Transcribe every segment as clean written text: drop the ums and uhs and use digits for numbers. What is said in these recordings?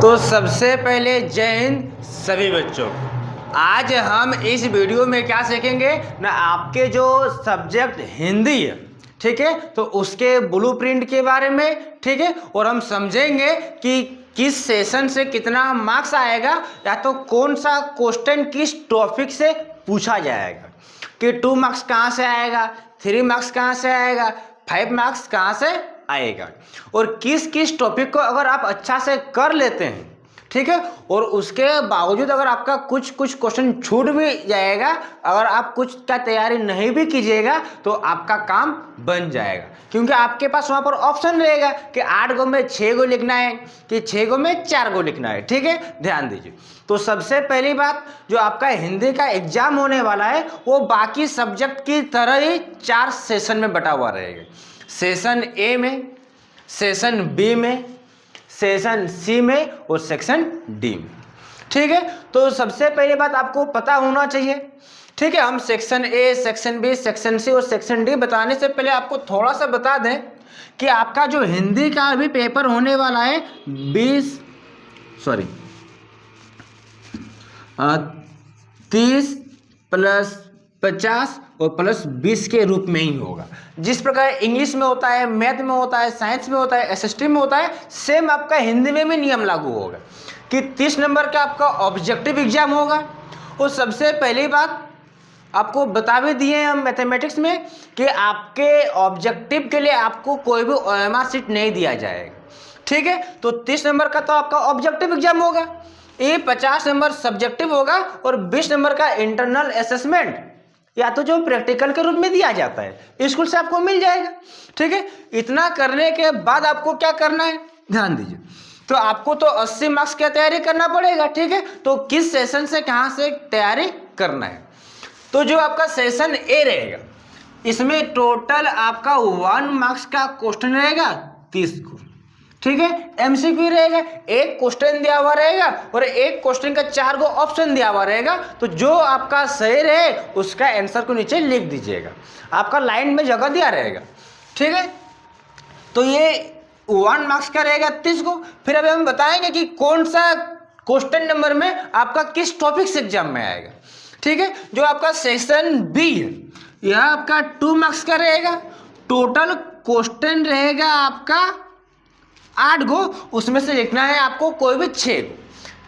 तो सबसे पहले जय हिंद सभी बच्चों। आज हम इस वीडियो में क्या सीखेंगे ना, आपके जो सब्जेक्ट हिंदी है, ठीक है, तो उसके ब्लूप्रिंट के बारे में, ठीक है, और हम समझेंगे कि किस सेशन से कितना मार्क्स आएगा या तो कौन सा क्वेश्चन किस टॉपिक से पूछा जाएगा, कि 2 मार्क्स कहाँ से आएगा, 3 मार्क्स कहाँ से आएगा, 5 मार्क्स कहाँ से आएगा, और किस किस टॉपिक को अगर आप अच्छा से कर लेते हैं, ठीक है, और उसके बावजूद अगर आपका कुछ क्वेश्चन छूट भी जाएगा, अगर आप कुछ का तैयारी नहीं भी कीजिएगा तो आपका काम बन जाएगा, क्योंकि आपके पास वहाँ पर ऑप्शन रहेगा कि 8 गो में 6 गो लिखना है कि 6 गो में 4 गो लिखना है, ठीक है, ध्यान दीजिए। तो सबसे पहली बात, जो आपका हिंदी का एग्जाम होने वाला है वो बाकी सब्जेक्ट की तरह ही 4 सेशन में बटा हुआ रहेगा। सेशन ए में, सेशन बी में, सेशन सी में और सेक्शन डी में, ठीक है। तो सबसे पहली बात आपको पता होना चाहिए, ठीक है। हम section A, section B, section C और सेक्शन डी बताने से पहले आपको थोड़ा सा बता दें कि आपका जो हिंदी का अभी पेपर होने वाला है 30 + 50 और +20 के रूप में ही होगा। जिस प्रकार इंग्लिश में होता है, मैथ में होता है, साइंस में होता है, एसएसटी में होता है, सेम आपका हिंदी में भी नियम लागू होगा कि 30 नंबर का आपका ऑब्जेक्टिव एग्जाम होगा। और सबसे पहली बात आपको बता भी दिए हम मैथमेटिक्स में कि आपके ऑब्जेक्टिव के लिए आपको कोई भी ओएमआर शीट नहीं दिया जाएगा, ठीक है। तो 30 नंबर का तो आपका ऑब्जेक्टिव एग्जाम होगा, ये 50 नंबर सब्जेक्टिव होगा और 20 नंबर का इंटरनल असेसमेंट या तो जो प्रैक्टिकल के रूप में दिया जाता है स्कूल से आपको मिल जाएगा, ठीक है। इतना करने के बाद आपको क्या करना है, ध्यान दीजिए। तो आपको तो 80 मार्क्स की तैयारी करना पड़ेगा, ठीक है। तो किस सेशन से कहाँ से तैयारी करना है, तो जो आपका सेशन ए रहेगा इसमें टोटल आपका 1 मार्क्स का क्वेश्चन रहेगा 30 को, ठीक है। एमसीक्यू रहेगा, एक क्वेश्चन दिया हुआ रहेगा और एक क्वेश्चन का 4 गो ऑप्शन दिया हुआ रहेगा। तो जो आपका सही रहे उसका आंसर को नीचे लिख दीजिएगा, आपका लाइन में जगह दिया रहेगा, ठीक है। तो ये 1 मार्क्स का रहेगा 30 को। फिर अभी हम बताएंगे कि कौन सा क्वेश्चन नंबर में आपका किस टॉपिक से एग्जाम में आएगा, ठीक है। जो आपका सेक्शन बी है यह आपका 2 मार्क्स का रहेगा, टोटल क्वेश्चन रहेगा आपका 8 गो, उसमें से लिखना है आपको कोई भी 6 गो,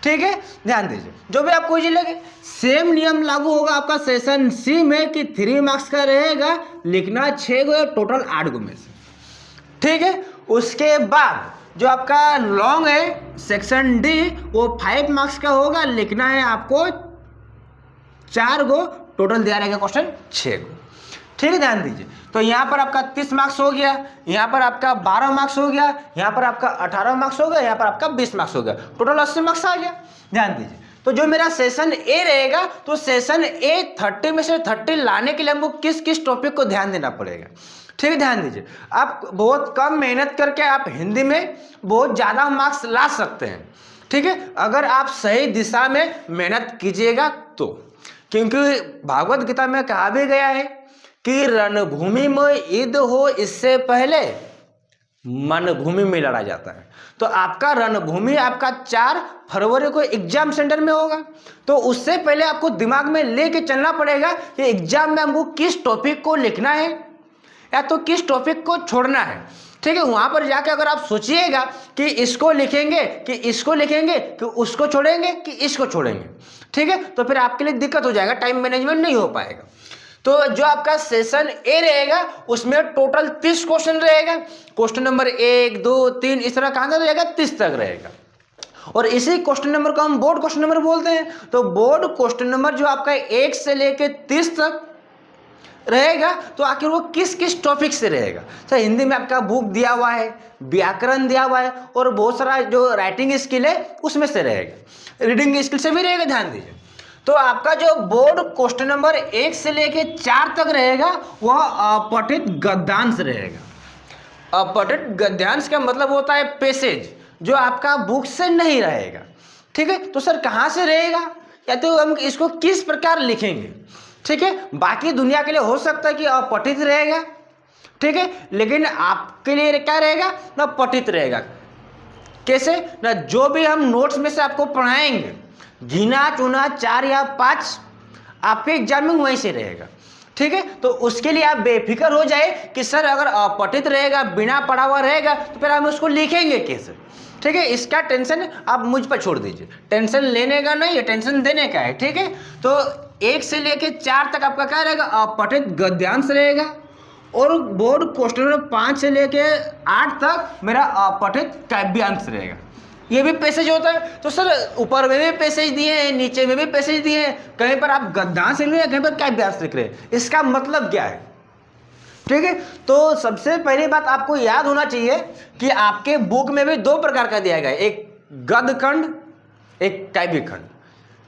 ठीक है, ध्यान दीजिए। जो भी आपको इजी लगे, सेम नियम लागू होगा आपका सेशन सी में कि 3 मार्क्स का रहेगा, लिखना 6 गो, टोटल 8 गो में से, ठीक है। उसके बाद जो आपका लॉन्ग है सेक्शन डी वो 5 मार्क्स का होगा, लिखना है आपको 4 गो, टोटल दिया रहेगा क्वेश्चन 6 गो, ठीक है, ध्यान दीजिए। तो यहाँ पर आपका 30 मार्क्स हो गया, यहाँ पर आपका 12 मार्क्स हो गया, यहाँ पर आपका 18 मार्क्स हो गया, यहाँ पर आपका 20 मार्क्स हो गया, टोटल 80 मार्क्स आ गया, ध्यान दीजिए। तो जो मेरा सेशन ए रहेगा, तो सेशन ए 30 में से 30 लाने के लिए हमको किस किस टॉपिक को ध्यान देना पड़ेगा, ठीक है, ध्यान दीजिए। आप बहुत कम मेहनत करके आप हिंदी में बहुत ज़्यादा मार्क्स ला सकते हैं, ठीक है, अगर आप सही दिशा में मेहनत कीजिएगा तो। क्योंकि भागवत गीता में कहा भी गया है कि रणभूमि में युद्ध हो इससे पहले मनभूमि में लड़ा जाता है। तो आपका रणभूमि आपका 4 फरवरी को एग्जाम सेंटर में होगा, तो उससे पहले आपको दिमाग में लेके चलना पड़ेगा कि एग्जाम में हमको किस टॉपिक को लिखना है या तो किस टॉपिक को छोड़ना है, ठीक है। वहां पर जाके अगर आप सोचिएगा कि इसको लिखेंगे कि इसको लिखेंगे कि उसको छोड़ेंगे कि इसको छोड़ेंगे, ठीक है, तो फिर आपके लिए दिक्कत हो जाएगा, टाइम मैनेजमेंट नहीं हो पाएगा। तो जो आपका सेशन ए रहेगा उसमें टोटल 30 क्वेश्चन रहेगा, क्वेश्चन नंबर 1, 2, 3 इस तरह कहां तक रहेगा, 30 तक रहेगा। और इसी क्वेश्चन नंबर को हम बोर्ड क्वेश्चन नंबर बोलते हैं। तो बोर्ड क्वेश्चन नंबर जो आपका 1 से लेके 30 तक रहेगा, तो आखिर वो किस किस टॉपिक से रहेगा। तो हिंदी में आपका बुक दिया हुआ है, व्याकरण दिया हुआ है और बहुत सारा जो राइटिंग स्किल है उसमें से रहेगा, रीडिंग स्किल से भी रहेगा, ध्यान दीजिए। तो आपका जो बोर्ड क्वेश्चन नंबर 1 से लेके 4 तक रहेगा वह अपठित गद्यांश रहेगा। अपठित गद्यांश का मतलब होता है पैसेज जो आपका बुक से नहीं रहेगा, ठीक है। तो सर कहाँ से रहेगा या तो हम इसको किस प्रकार लिखेंगे, ठीक है। बाकी दुनिया के लिए हो सकता है कि अपठित रहेगा, ठीक है, लेकिन आपके लिए क्या रहेगा ना, पठित रहेगा। कैसे ना, जो भी हम नोट्स में से आपको पढ़ाएंगे गिना चुना 4 या 5 आपके एग्जाम में वहीं से रहेगा। ठीक है, तो उसके लिए आप बेफिक्र हो जाए कि सर अगर अपठित रहेगा, बिना पढ़ा हुआ रहेगा तो फिर हम उसको लिखेंगे कैसे। ठीक है, इसका टेंशन आप मुझ पर छोड़ दीजिए, टेंशन लेने का नहीं है, टेंशन देने का है। ठीक है, तो 1 से लेके 4 तक आपका क्या रहेगा, अपठित गद्यांश रहेगा, और बोर्ड क्वेश्चन नंबर 5 से लेके 8 तक मेरा अपठित काव्यांश रहेगा। ये भी पैसेज होता है, तो सर ऊपर में भी पैसेज दिए हैं, नीचे में भी पैसेज दिए हैं, कहीं पर आप गद्यांश लिख रहे हैं, कहीं पर काव्यांश लिख रहे हैं, इसका मतलब क्या है। ठीक है, तो सबसे पहली बात आपको याद होना चाहिए कि आपके बुक में भी 2 प्रकार का दिया गया है, एक गद्य खंड, एक काव्य खंड।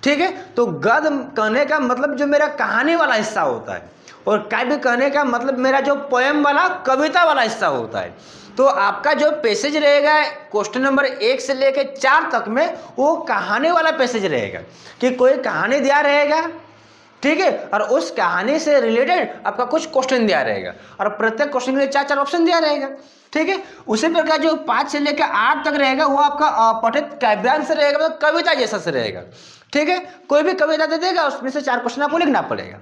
ठीक है, तो गद्य कहने का मतलब जो मेरा कहानी वाला हिस्सा होता है, और काव्य कहने का मतलब मेरा जो पोएम वाला, कविता वाला हिस्सा होता है। तो आपका जो पैसेज रहेगा क्वेश्चन नंबर 1 से लेके 4 तक में, वो कहानी वाला पैसेज रहेगा कि कोई कहानी दिया रहेगा। ठीक है, और उस कहानी से रिलेटेड आपका कुछ क्वेश्चन दिया रहेगा, और प्रत्येक क्वेश्चन के लिए 4-4 ऑप्शन दिया रहेगा। ठीक है, उसी प्रकार जो 5 से लेकर 8 तक रहेगा वो आपका अपठित काव्यांश रहेगा, मतलब कविता जैसा से रहेगा। ठीक है, कोई भी कविता दे देगा, उसमें से 4 क्वेश्चन आपको लिखना पड़ेगा।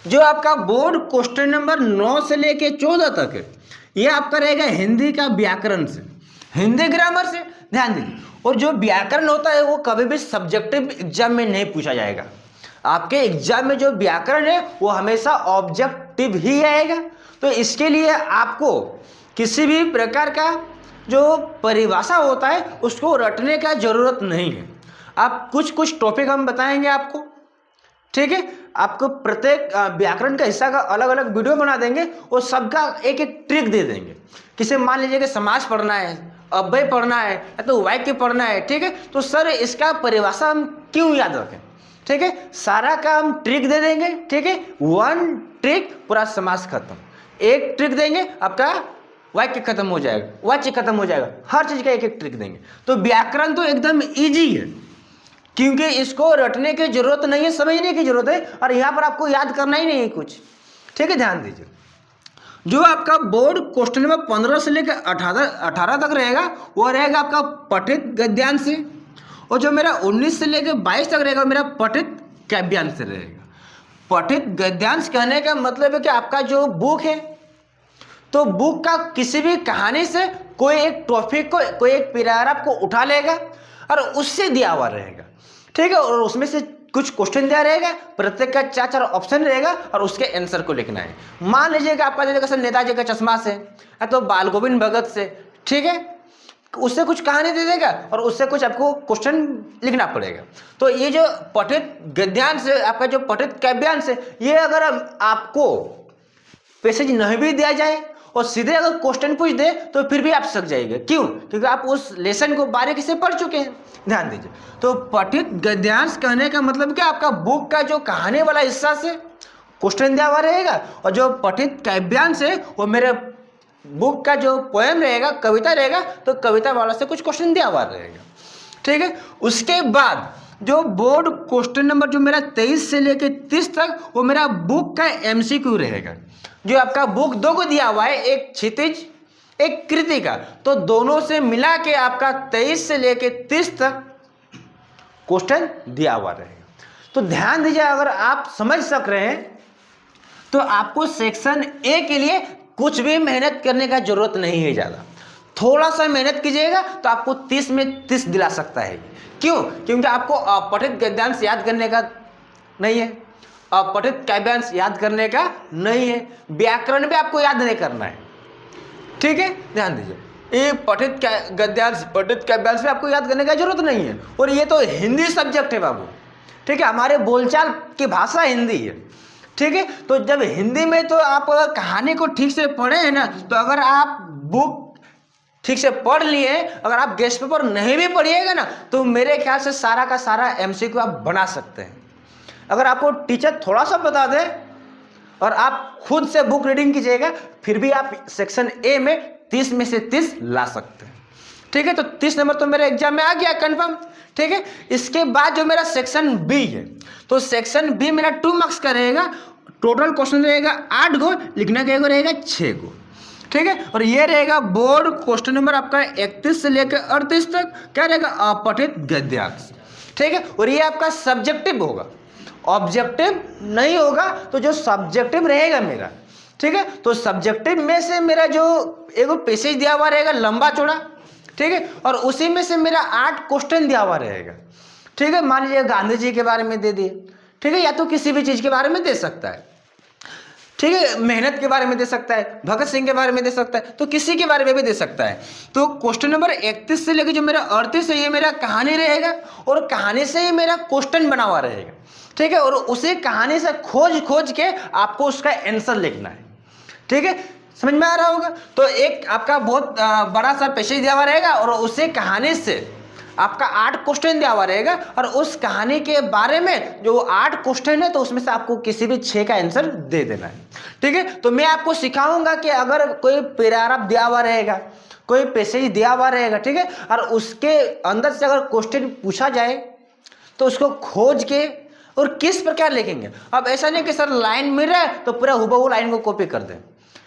जो आपका बोर्ड क्वेश्चन नंबर 9 से लेके 14 तक है, ये आपका रहेगा हिंदी का व्याकरण से, हिंदी ग्रामर से, ध्यान दीजिए। और जो व्याकरण होता है वो कभी भी सब्जेक्टिव एग्जाम में नहीं पूछा जाएगा। आपके एग्जाम में जो व्याकरण है वो हमेशा ऑब्जेक्टिव ही आएगा। तो इसके लिए आपको किसी भी प्रकार का जो परिभाषा होता है उसको रटने का जरूरत नहीं है। आप कुछ टॉपिक हम बताएंगे आपको। ठीक है, आपको प्रत्येक व्याकरण का हिस्सा का अलग अलग वीडियो बना देंगे, और सबका एक एक ट्रिक दे देंगे। किसी मान लीजिए कि समास पढ़ना है, अव्यय पढ़ना है, या तो वाक्य पढ़ना है। ठीक है, तो सर इसका परिभाषा हम क्यों याद रखें। ठीक है, सारा का हम ट्रिक दे देंगे। ठीक है, 1 ट्रिक पूरा समास खत्म, 1 ट्रिक देंगे आपका वाक्य खत्म हो जाएगा, वाक्य खत्म हो जाएगा, हर चीज का एक एक ट्रिक देंगे। तो व्याकरण तो एकदम ईजी है, क्योंकि इसको रटने की जरूरत नहीं है, समझने की जरूरत है, और यहाँ पर आपको याद करना ही नहीं है कुछ। ठीक है, ध्यान दीजिए। जो आपका बोर्ड क्वेश्चन नंबर 15 से लेकर 18 तक रहेगा वो रहेगा आपका पठित गद्यांश से, और जो मेरा 19 से लेकर 22 तक रहेगा मेरा पठित काव्यांश से रहेगा। पठित गद्यांश कहने का मतलब है कि आपका जो बुक है, तो बुक का किसी भी कहानी से कोई एक टॉपिक को, कोई एक पैराग्राफ को उठा लेगा और उससे दिया हुआ रहेगा। ठीक है, और उसमें से कुछ क्वेश्चन दिया रहेगा, प्रत्येक का 4-4 ऑप्शन रहेगा, और उसके आंसर को लिखना है। मान लीजिए कि आपका जैसे नेताजी का चश्मा से, या तो बाल गोविंद भगत से, ठीक है, उससे कुछ कहानी दे देगा और उससे कुछ आपको क्वेश्चन लिखना पड़ेगा। तो ये जो पठित गद्यांश है, आपका जो पठित काव्यांश है, ये अगर आपको पैसेज नहीं भी दिया जाए और सीधे अगर क्वेश्चन पूछ दे तो फिर भी आप सक जाएंगे। क्यों? क्योंकि आप उस लेसन को बारीकी से पढ़ चुके हैं। ध्यान दीजिए, तो पठित गद्यांश कहने का मतलब क्या, आपका बुक का जो कहानी वाला हिस्सा से क्वेश्चन दिया हुआ रहेगा, और जो पठित काव्यांश है वो मेरे बुक का जो पोएम रहेगा, कविता रहेगा, तो कविता वाला से कुछ क्वेश्चन दिया हुआ रहेगा। ठीक है, उसके बाद जो बोर्ड क्वेश्चन नंबर जो मेरा 23 से लेकर 30 तक वो मेरा बुक का एमसीक्यू रहेगा। जो आपका बुक 2 को दिया हुआ है, एक क्षितिज एक कृति का, तो दोनों से मिला के आपका 23 से लेकर 30 तक क्वेश्चन दिया हुआ रहेगा। तो ध्यान दीजिए, अगर आप समझ सक रहे हैं तो आपको सेक्शन ए के लिए कुछ भी मेहनत करने का जरूरत नहीं है। ज़्यादा थोड़ा सा मेहनत कीजिएगा तो आपको 30 में 30 दिला सकता है। क्यों? क्योंकि आपको अपठित गद्यांश याद करने का नहीं है, अपठित काव्यांश याद करने का नहीं है, व्याकरण भी आपको याद नहीं करना है। ठीक है, ध्यान दीजिए, ये पठित गद्यांश पठित काव्यांश भी आपको याद करने का जरूरत नहीं है। और ये तो हिंदी सब्जेक्ट है बाबू। ठीक है, हमारे बोलचाल की भाषा हिंदी है। ठीक है, तो जब हिंदी में तो आप अगर कहानी को ठीक से पढ़े हैं ना, तो अगर आप बुक ठीक से पढ़ लिए, अगर आप गेस्ट पेपर नहीं भी पढ़िएगा ना, तो मेरे ख्याल से सारा का सारा एमसीक्यू आप बना सकते हैं। अगर आपको टीचर थोड़ा सा बता दे और आप खुद से बुक रीडिंग कीजिएगा, फिर भी आप सेक्शन ए में 30 में से 30 ला सकते हैं। ठीक है, तो 30 नंबर तो मेरे एग्जाम में आ गया कंफर्म। ठीक है, इसके बाद जो मेरा सेक्शन बी है, तो सेक्शन बी मेरा 2 मार्क्स का रहेगा। टोटल क्वेश्चन रहेगा 8 गो, लिखना का रहेगा 6 गो। ठीक है। और ये रहेगा बोर्ड क्वेश्चन नंबर आपका 31 से लेकर 38 तक, क्या रहेगा, अपठित गद्यांश, ठीक है। और ये आपका सब्जेक्टिव होगा, ऑब्जेक्टिव नहीं होगा। तो जो सब्जेक्टिव रहेगा मेरा, ठीक है, तो सब्जेक्टिव में से मेरा जो एक पैसेज दिया हुआ रहेगा लंबा चौड़ा, ठीक है, और उसी में से मेरा 8 क्वेश्चन दिया हुआ रहेगा, ठीक है। मान लीजिए गांधी जी के बारे में दे दिए, ठीक है, या तो किसी भी चीज के बारे में दे सकता है, ठीक है, मेहनत के बारे में दे सकता है, भगत सिंह के बारे में दे सकता है, तो किसी के बारे में भी दे सकता है। तो क्वेश्चन नंबर 31 से लेकर जो मेरा 38 है, ये मेरा कहानी रहेगा, और कहानी से ही मेरा क्वेश्चन बना हुआ रहेगा, ठीक है। और उसी कहानी से खोज के आपको उसका आंसर लिखना है, ठीक है, समझ में आ रहा होगा। तो एक आपका बहुत बड़ा सा पैसेज दिया हुआ रहेगा, और उसी कहानी से आपका 8 क्वेश्चन दिया हुआ रहेगा, और उस कहानी के बारे में जो 8 क्वेश्चन है, तो उसमें से आपको किसी भी 6 का आंसर दे देना है, ठीक है। तो मैं आपको सिखाऊंगा कि अगर कोई पैराग्राफ दिया हुआ रहेगा, कोई पैसेज दिया हुआ रहेगा, ठीक है, और उसके अंदर से अगर क्वेश्चन पूछा जाए तो उसको खोज के और किस प्रकार लिखेंगे। अब ऐसा नहीं कि सर लाइन मिल रहा है तो पूरा हुबहू लाइन को कॉपी कर दें।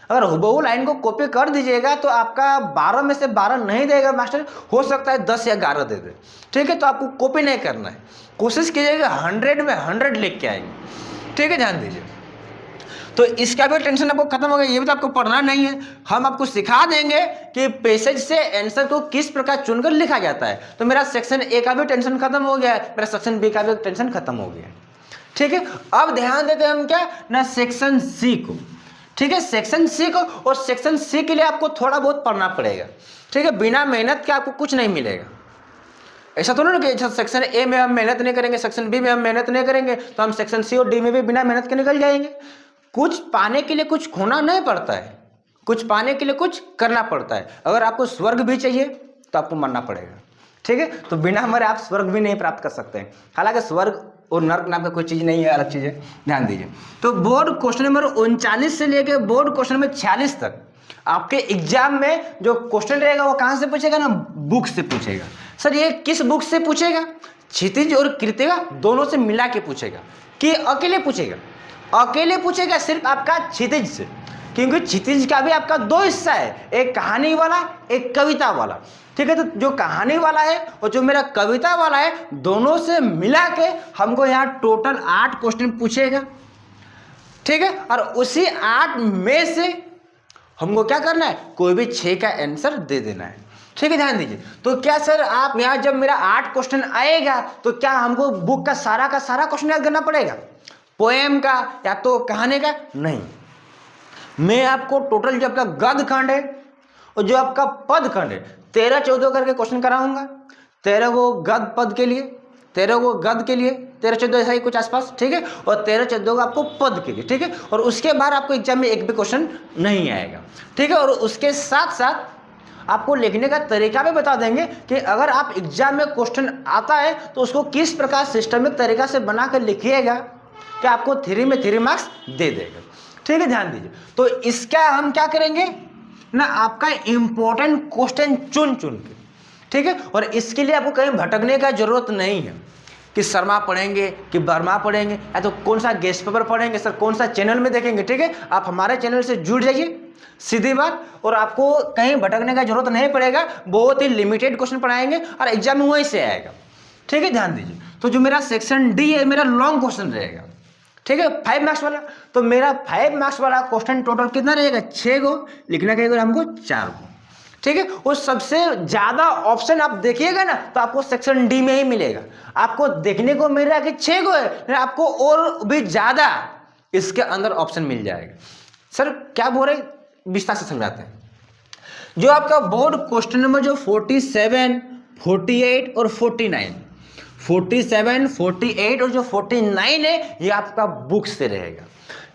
अगर हुबहू लाइन को कॉपी कर दीजिएगा तो आपका 12 में से 12 नहीं देगा मास्टर, हो सकता है 10 या 11 दे दे, ठीक है। तो आपको कॉपी नहीं करना है, कोशिश कीजिएगा 100 में 100 लिख के आएंगे, ठीक है, ध्यान दीजिए। तो इसका भी टेंशन आपको खत्म हो गया, ये भी तो आपको पढ़ना नहीं है, हम आपको सिखा देंगे कि पैसेज से आंसर को किस प्रकार चुनकर लिखा जाता है। तो मेरा सेक्शन ए का भी टेंशन खत्म हो गया है, मेरा सेक्शन बी का भी टेंशन खत्म हो गया है, ठीक है। अब ध्यान देते हैं हम क्या ना, सेक्शन सी को, ठीक है। सेक्शन सी को, और सेक्शन सी के लिए आपको थोड़ा बहुत पढ़ना पड़ेगा, ठीक है, बिना मेहनत के आपको कुछ नहीं मिलेगा। ऐसा तो नहीं कि सेक्शन ए में हम मेहनत नहीं करेंगे, सेक्शन बी में हम मेहनत नहीं करेंगे, तो हम सेक्शन सी और डी में भी बिना मेहनत के निकल जाएंगे। कुछ पाने के लिए कुछ खोना नहीं पड़ता है, कुछ पाने के लिए कुछ करना पड़ता है। अगर आपको स्वर्ग भी चाहिए तो आपको मरना पड़ेगा, ठीक है। तो बिना मरे आप स्वर्ग भी नहीं प्राप्त कर सकते हैं। हालांकि स्वर्ग और नर्क नाम का कोई चीज़ नहीं है, अलग चीज़ है, ध्यान दीजिए। तो बोर्ड क्वेश्चन नंबर 39 से लेकर बोर्ड क्वेश्चन नंबर 46 तक आपके एग्जाम में जो क्वेश्चन रहेगा वो कहाँ से पूछेगा ना, बुक से पूछेगा। सर ये किस बुक से पूछेगा, क्षितिज और कृतिका दोनों से मिला के पूछेगा कि अकेले पूछेगा? अकेले पूछेगा सिर्फ आपका क्षितिज से, क्योंकि क्षितिज का भी आपका 2 हिस्सा है, एक कहानी वाला एक कविता वाला, ठीक है। तो जो कहानी वाला है और जो मेरा कविता वाला है, दोनों से मिला के हमको यहाँ टोटल 8 क्वेश्चन पूछेगा, ठीक है। और उसी 8 में से हमको क्या करना है, कोई भी 6 का आंसर दे देना है, ठीक है, ध्यान दीजिए। तो क्या सर आप यहाँ जब मेरा 8 क्वेश्चन आएगा तो क्या हमको बुक का सारा क्वेश्चन याद करना पड़ेगा, पोएम का या तो कहानी का? नहीं, मैं आपको टोटल जो आपका गद्य खंड है और जो आपका पद खंड है 13-14 करके क्वेश्चन कराऊंगा। 13 को गद्य पद के लिए, 13 को गद्य के लिए, 13-14 ऐसा ही कुछ आसपास, ठीक है, और 13-14 को आपको पद के लिए, ठीक है। और उसके बाद आपको एग्जाम में एक भी क्वेश्चन नहीं आएगा, ठीक है। और उसके साथ साथ आपको लिखने का तरीका भी बता देंगे कि अगर आप एग्जाम में क्वेश्चन आता है तो उसको किस प्रकार सिस्टमिक तरीका से बना कर लिखिएगा कि आपको 3 में 3 मार्क्स दे देगा, ठीक है, ध्यान दीजिए। तो इसका हम क्या करेंगे ना, आपका इंपॉर्टेंट क्वेश्चन चुन के, ठीक है। और इसके लिए आपको कहीं भटकने का जरूरत नहीं है कि शर्मा पढ़ेंगे कि वर्मा पढ़ेंगे या तो कौन सा गेस्ट पेपर पढ़ेंगे, सर कौन सा चैनल में देखेंगे, ठीक है। आप हमारे चैनल से जुड़ जाइए, सीधी बात, और आपको कहीं भटकने का जरूरत नहीं पड़ेगा। बहुत ही लिमिटेड क्वेश्चन पढ़ाएंगे और एग्जाम में वहीं से आएगा, ठीक है, ध्यान दीजिए। तो जो मेरा सेक्शन डी है, मेरा लॉन्ग क्वेश्चन रहेगा, ठीक है, 5 मार्क्स वाला। तो मेरा 5 मार्क्स वाला क्वेश्चन टोटल कितना रहेगा, 6 को लिखना कहेगा हमको 4 को, ठीक है। और सबसे ज्यादा ऑप्शन आप देखिएगा ना तो आपको सेक्शन डी में ही मिलेगा। आपको देखने को मिल रहा है कि 6 को है, आपको और भी ज्यादा इसके अंदर ऑप्शन मिल जाएगा। सर क्या बोल रहे, विस्तार से समझाते हैं। जो आपका बोर्ड क्वेश्चन नंबर जो 47, 48 और 49, 47, 48 और जो 49 है ये आपका बुक से रहेगा,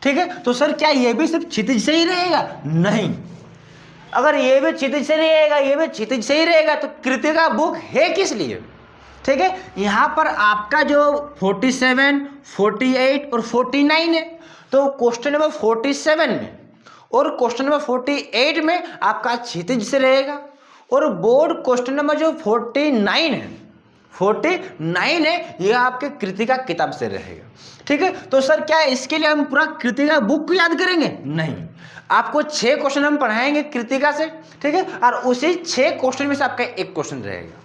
ठीक है। तो सर क्या ये भी सिर्फ क्षितिज से ही रहेगा? नहीं, अगर ये भी क्षितिज से रहेगा, ये भी क्षितिज से ही रहेगा तो कृतिका बुक है किस लिए, ठीक है। यहाँ पर आपका जो 47, 48 और 49 है, तो क्वेश्चन नंबर 47 में और क्वेश्चन नंबर 48 में आपका क्षितिज से रहेगा, और बोर्ड क्वेश्चन नंबर जो 49 है ये आपके कृतिका किताब से रहेगा, ठीक है। तो सर क्या इसके लिए हम पूरा कृतिका बुक को याद करेंगे? नहीं, आपको 6 क्वेश्चन हम पढ़ाएंगे कृतिका से, ठीक है, और उसी 6 क्वेश्चन में से आपका एक क्वेश्चन रहेगा,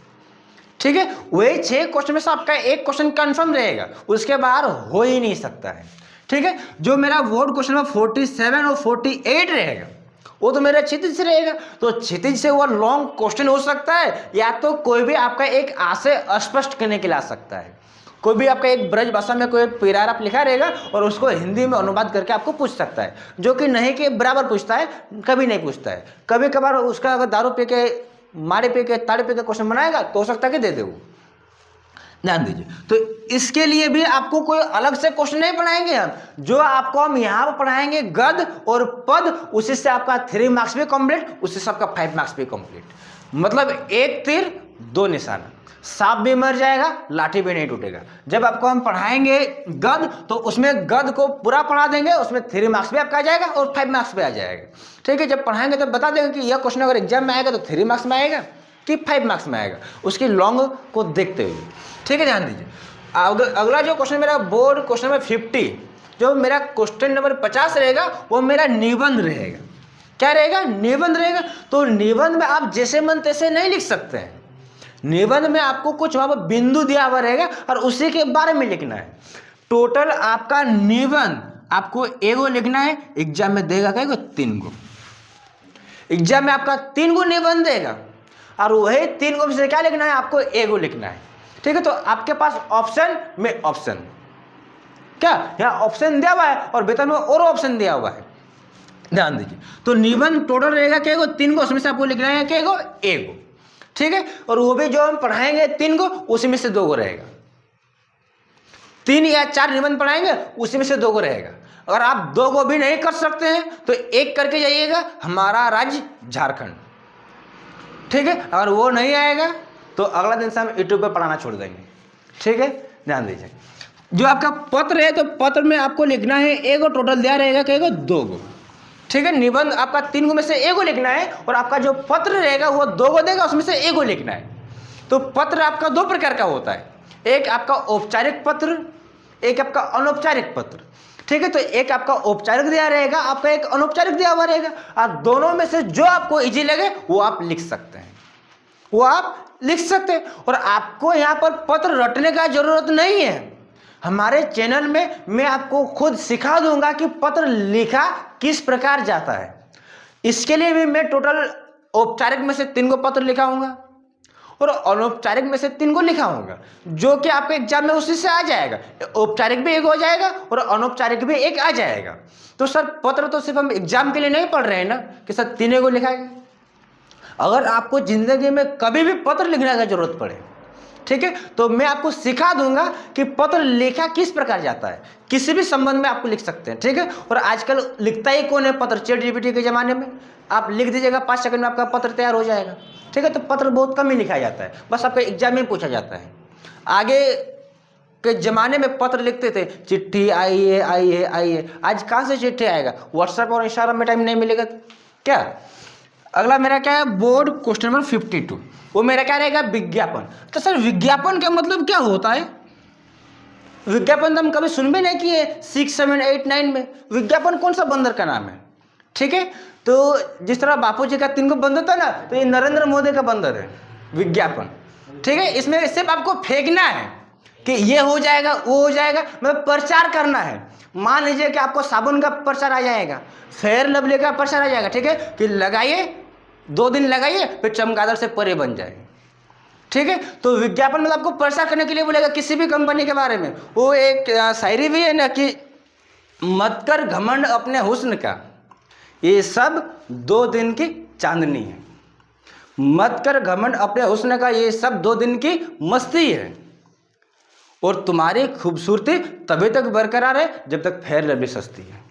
ठीक है, वही 6 क्वेश्चन में से आपका एक क्वेश्चन कंफर्म रहेगा, उसके बाहर हो ही नहीं सकता है, ठीक है। जो मेरा बोर्ड क्वेश्चन में 47 और 48 रहेगा वो तो मेरा क्षितिज से रहेगा, तो क्षितिज से वो लॉन्ग क्वेश्चन हो सकता है, या तो कोई भी आपका एक आशय स्पष्ट करने के लिए आ सकता है, कोई भी आपका एक ब्रज भाषा में कोई पैराग्राफ लिखा रहेगा और उसको हिंदी में अनुवाद करके आपको पूछ सकता है, जो कि नहीं कि बराबर पूछता है, कभी नहीं पूछता है, कभी कभार उसका अगर दारू पी के मारे पे के ताड़े पे का क्वेश्चन बनाएगा तो हो सकता है कि दे दे वो, ध्यान दीजिए। तो इसके लिए भी आपको कोई अलग से क्वेश्चन नहीं पढ़ाएंगे हम, जो आपको हम यहाँ पर पढ़ाएंगे गद और पद, उसी से आपका 3 मार्क्स भी कंप्लीट, उसी से आपका 5 मार्क्स भी कंप्लीट, मतलब एक तीर 2 निशाना, सांप भी मर जाएगा लाठी भी नहीं टूटेगा। जब आपको हम पढ़ाएंगे गद तो उसमें गद को पूरा पढ़ा देंगे, उसमें 3 मार्क्स भी आपका आ जाएगा और 5 मार्क्स भी आ जाएगा, ठीक है। जब पढ़ाएंगे तो बता देंगे कि यह क्वेश्चन अगर एग्जाम में आएगा तो 3 मार्क्स में आएगा कि 5 मार्क्स में आएगा, उसकी लॉन्ग को देखते हुए, ठीक है। ध्यान दीजिए, अगला जो क्वेश्चन मेरा बोर्ड क्वेश्चन नंबर 50, जो मेरा क्वेश्चन नंबर 50 रहेगा वो मेरा निबंध रहेगा। क्या रहेगा? निबंध रहेगा। तो निबंध में आप जैसे मन तैसे नहीं लिख सकते हैं, निबंध में आपको कुछ वहां पर बिंदु दिया हुआ रहेगा और उसी के बारे में लिखना है। टोटल आपका निबंध आपको एगो लिखना है, एग्जाम में देगा क्या? 3 गो, एग्जाम में आपका 3 गो निबंध देगा और वही 3 गो में से क्या लिखना है? आपको एगो लिखना है, ठीक है। तो आपके पास ऑप्शन में ऑप्शन, क्या यहाँ ऑप्शन दिया हुआ है और वेतन में और ऑप्शन दिया हुआ है, ध्यान दीजिए। तो निबंध टोटल रहेगा क्या? 3 गो, उसमें से आपको लिखना है क्या? एगो, ठीक है। और वो भी जो हम पढ़ाएंगे 3 गो, उसी में से 2 गो रहेगा। 3 या 4 निबंध पढ़ाएंगे, उसी में से 2 गो रहेगा। अगर आप 2 गो भी नहीं कर सकते हैं तो 1 करके जाइएगा, हमारा राज्य झारखंड, ठीक है। अगर वो नहीं आएगा तो अगला दिन से हम यूट्यूब पे पढ़ाना छोड़ देंगे, ठीक है। ध्यान दीजिए, जो आपका पत्र है तो पत्र में आपको लिखना है एगो, टोटल दिया रहेगा क्या? 2 गो, ठीक है। निबंध आपका 3 गो में से एगो लिखना है और आपका जो पत्र रहेगा वो 2 गो देगा, उसमें से एगो लिखना है। तो पत्र आपका 2 प्रकार का होता है, एक आपका औपचारिक पत्र, एक आपका अनौपचारिक पत्र, ठीक है। तो एक आपका औपचारिक दिया रहेगा, आपका एक अनौपचारिक दिया हुआ रहेगा, और दोनों में से जो आपको इजी लगे वो आप लिख सकते हैं, वो आप लिख सकते हैं। और आपको यहाँ पर पत्र रटने का जरूरत नहीं है। हमारे चैनल में मैं आपको खुद सिखा दूंगा कि पत्र लिखा किस प्रकार जाता है। इसके लिए भी मैं टोटल औपचारिक में से 3 गो पत्र लिखाऊंगा और अनौपचारिक में से 3 गो लिखाऊंगा, जो कि आपके एग्जाम में उसी से आ जाएगा। औपचारिक भी 1 हो जाएगा और अनौपचारिक भी 1 आ जाएगा। तो सर पत्र तो सिर्फ हम एग्जाम के लिए नहीं पढ़ रहे हैं ना कि सर 3 गो लिखाएंगे। अगर आपको जिंदगी में कभी भी पत्र लिखने की जरूरत पड़े, ठीक है, तो मैं आपको सिखा दूंगा कि पत्र लिखा किस प्रकार जाता है। किसी भी संबंध में आपको लिख सकते हैं, ठीक है। और आजकल लिखता ही कौन है पत्र? चैट जीपीटी के जमाने में आप लिख दीजिएगा, 5 सेकंड में आपका पत्र तैयार हो जाएगा, ठीक है। तो पत्र बहुत कम ही लिखा जाता है, बस आपका एग्जाम में पूछा जाता है। आगे के जमाने में पत्र लिखते थे, चिट्ठी आई है। आज कहाँ से चिट्ठी आएगा? व्हाट्सएप और इंस्टाग्राम में टाइम नहीं मिलेगा क्या? अगला मेरा क्या है? बोर्ड क्वेश्चन नंबर 52, वो मेरा क्या रहेगा? विज्ञापन। तो सर विज्ञापन का मतलब क्या होता है? विज्ञापन तो हम कभी सुन भी नहीं किए 6, 7, 8, 9 में। विज्ञापन कौन सा बंदर का नाम है? ठीक है, तो जिस तरह बापू जी का 3 गो बंदर था ना, तो ये नरेंद्र मोदी का बंदर है विज्ञापन, ठीक है। इसमें सिर्फ आपको फेंकना है कि ये हो जाएगा, वो हो जाएगा, मतलब प्रचार करना है। मान लीजिए कि आपको साबुन का प्रचार आ जाएगा, फेयर लवली का प्रचार आ जाएगा, ठीक है, कि लगाइए, 2 दिन लगाइए, फिर चमगादड़ से परे बन जाएगी, ठीक है। तो विज्ञापन मतलब आपको प्रचार करने के लिए बोलेगा किसी भी कंपनी के बारे में। वो एक शायरी भी है ना कि मत कर घमंड अपने हुस्न का, ये सब 2 दिन की चांदनी है। मत कर घमंड अपने हुस्न का, ये सब 2 दिन की मस्ती है। और तुम्हारी खूबसूरती तभी तक बरकरार है जब तक फेयर लवली सस्ती है,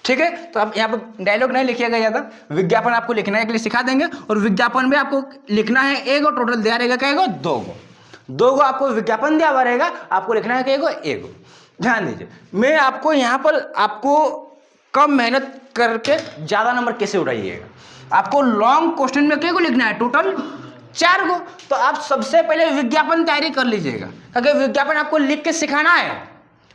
ठीक है। तो आप यहाँ पर डायलॉग नहीं लिखिएगा ज़्यादा, विज्ञापन आपको लिखना है के लिए सिखा देंगे। और विज्ञापन में आपको लिखना है एगो, टोटल दिया रहेगा क्या? 2 गो आपको विज्ञापन दिया हुआ रहेगा, आपको लिखना है कि एगो। ध्यान दीजिए, मैं आपको यहाँ पर आपको कम मेहनत करके ज़्यादा नंबर कैसे उड़ाइएगा। आपको लॉन्ग क्वेश्चन में क्या लिखना है? टोटल 4 गो। तो आप सबसे पहले विज्ञापन तैयारी कर लीजिएगा, क्योंकि विज्ञापन आपको लिख के सिखाना है,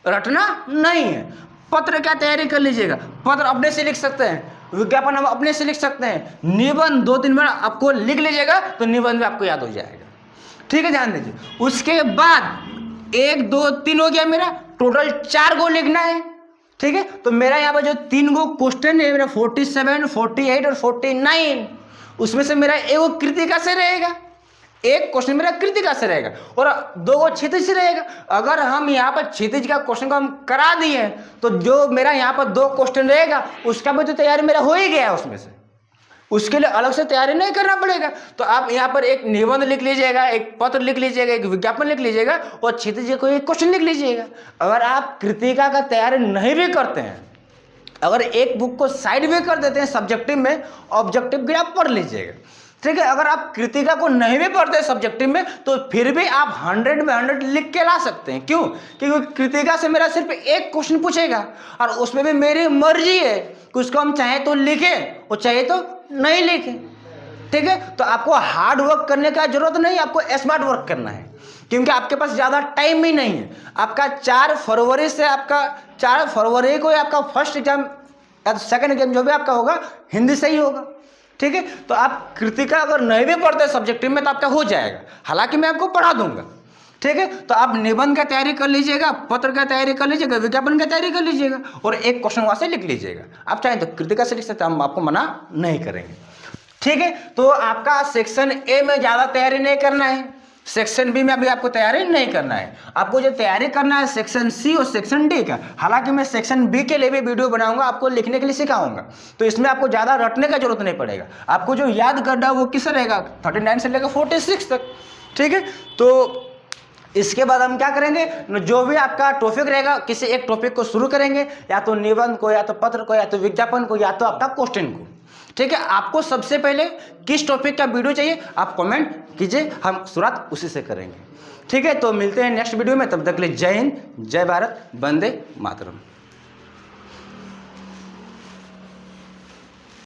रटना नहीं है। पत्र क्या तैयारी कर लीजिएगा, पत्र अपने से लिख सकते हैं। विज्ञापन हम अपने से लिख सकते हैं। निबंध 2-3 बार आपको लिख लीजिएगा तो निबंध में आपको याद हो जाएगा। ठीक है, ध्यान दीजिए। उसके बाद 1 2 3 हो गया मेरा, टोटल 4 गो लिखना है। ठीक है, तो मेरा यहाँ पर जो 3 गो क्वेश्चन है मेरा 47, 48 और 49, उसमें से मेरा एगो कृतिका से रहेगा, एक क्वेश्चन मेरा कृतिका से रहेगा और 2 गो क्षितिज से रहेगा। अगर हम यहाँ पर क्षितिज का क्वेश्चन को हम करा दिए तो जो मेरा यहाँ पर 2 क्वेश्चन रहेगा उसका भी तो तैयारी मेरा हो ही गया है उसमें से, उसके लिए अलग से तैयारी नहीं करना पड़ेगा। तो आप यहाँ पर एक निबंध लिख लीजिएगा, एक पत्र लिख लीजिएगा, एक विज्ञापन लिख लीजिएगा और क्षितिज को एक क्वेश्चन लिख लीजिएगा। अगर आप कृतिका का तैयारी नहीं भी करते हैं, अगर एक बुक को साइड भी कर देते हैं सब्जेक्टिव में, ऑब्जेक्टिव भी आप पढ़ लीजिएगा। ठीक है, अगर आप कृतिका को नहीं भी पढ़ते सब्जेक्टिव में तो फिर भी आप 100 में 100 लिख के ला सकते हैं। क्यों? क्योंकि कृतिका से मेरा सिर्फ एक क्वेश्चन पूछेगा और उसमें भी मेरी मर्जी है कि उसको हम चाहे तो लिखें और चाहे तो नहीं लिखें। ठीक है, तो आपको हार्ड वर्क करने का जरूरत नहीं, आपको स्मार्ट वर्क करना है क्योंकि आपके पास ज़्यादा टाइम ही नहीं है। आपका 4 फरवरी से आपका 4 फरवरी को आपका फर्स्ट एग्जाम या सेकंड एग्जाम जो भी आपका होगा हिंदी से ही होगा। ठीक है, तो आप कृतिका अगर नहीं भी पढ़ते सब्जेक्टिव में तो आपका हो जाएगा, हालांकि मैं आपको पढ़ा दूंगा। ठीक है, तो आप निबंध का तैयारी कर लीजिएगा, पत्र का तैयारी कर लीजिएगा, विज्ञापन का तैयारी कर लीजिएगा और एक क्वेश्चन वहां से लिख लीजिएगा। आप चाहें तो कृतिका से लिख सकते हैं, हम आपको मना नहीं करेंगे। ठीक है, तो आपका सेक्शन ए में ज़्यादा तैयारी नहीं करना है, सेक्शन बी में अभी आपको तैयारी नहीं करना है। आपको जो तैयारी करना है सेक्शन सी और सेक्शन डी का। हालांकि मैं सेक्शन बी के लिए भी वीडियो बनाऊंगा, आपको लिखने के लिए सिखाऊंगा, तो इसमें आपको ज़्यादा रटने का जरूरत नहीं पड़ेगा। आपको जो याद करना है वो किससे रहेगा, 39 से लेकर 46 तक। ठीक है, तो इसके बाद हम क्या करेंगे, जो भी आपका टॉपिक रहेगा किसी एक टॉपिक को शुरू करेंगे, या तो निबंध को, या तो पत्र को, या तो विज्ञापन को, या तो आपका क्वेश्चन को। ठीक है, आपको सबसे पहले किस टॉपिक का वीडियो चाहिए आप कमेंट कीजिए, हम शुरुआत उसी से करेंगे। ठीक है, तो मिलते हैं नेक्स्ट वीडियो में, तब तक के लिए जय हिंद, जय भारत, वंदे मातरम।